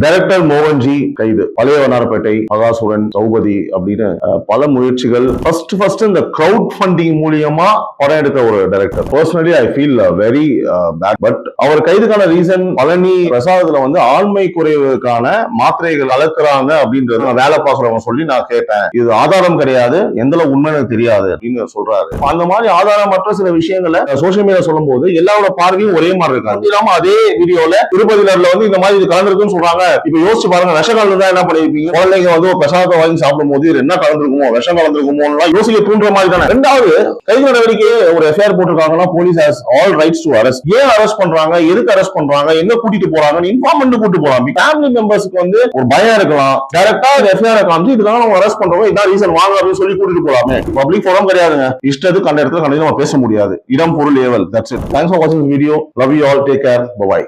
Director Mohan G கைது, பழைய வண்ணாரப்பேட்டை, மகாசூரன், சௌபதி அப்படின்னு பல முயற்சிகள். ஃபர்ஸ்ட் இந்த கிரவுட் ஃபண்டிங் மூலியமா படம் எடுத்த ஒரு director. Personally I feel very bad. But அவர் கைதுக்கான ரீசன் பழனி பிரசாதத்துல வந்து ஆண்மை குறைவுக்கான மாத்திரைகள் கலக்குறாங்க அப்படின்றது வேலை பார்க்கறவங்க சொல்லி நான் கேட்டேன். இது ஆதாரம் கிடையாது, எந்த அளவு உண்மை எனக்கு தெரியாது அப்படின்னு சொல்றாரு. அந்த மாதிரி ஆதாரமற்ற சில விஷயங்களை சோசியல் மீடியா சொல்லும் போது எல்லாரோட பார்வையும் ஒரே மாதிரி இருக்காங்க. இல்லாம அதே வீடியோல திருப்பதியில வந்து இந்த மாதிரி இது கலந்துருக்குன்னு சொல்றாங்க. இப்ப யோசிச்சு பாருங்க, விஷம் கலந்து என்ன பண்ணிருப்பீங்க? குழந்தைங்க வந்து பிரசாதத்தை வாங்கி சாப்பிடும் போது என்ன கலந்துருக்குமோ, விஷம் கலந்துருக்குமோ யோசிக்க தூண்டுற மாதிரி தானே. ரெண்டாவது, கைது நடவடிக்கை ஒரு எஃப்ஐஆர் போட்டிருக்காங்கன்னா police has all rights to arrest. ஏன் அரெஸ்ட் பண்றாங்க, எதுக்கு அரெஸ்ட் பண்றாங்க, எங்க கூட்டிட்டு போறாங்க, இன்ஃபார்ம் பண்ணி கூட்டிட்டு போறாங்க. ஃபேமிலி மெம்பர்ஸ்க்கு வந்து ஒரு பயம் இருக்கலாம். டைரக்டா எஃப்ஐஆர் காமிச்சு இதுக்காக அவங்க அரெஸ்ட் பண்றோம், இதான் ரீசன் வாங்க அப்படின்னு சொல்லி கூட்டிட்டு போறாங்க. பப்ளிக் ஃபோரம் கிடையாதுங்க. இஷ்டத்துக்கு அந்த இடத்துல கண்டிப்பா பேச முடியாது. இடம் பொருள் ஏவல். That's it. தேங்க்ஸ் ஃபார் வாட்சிங் this video. Love you all. Take care. By.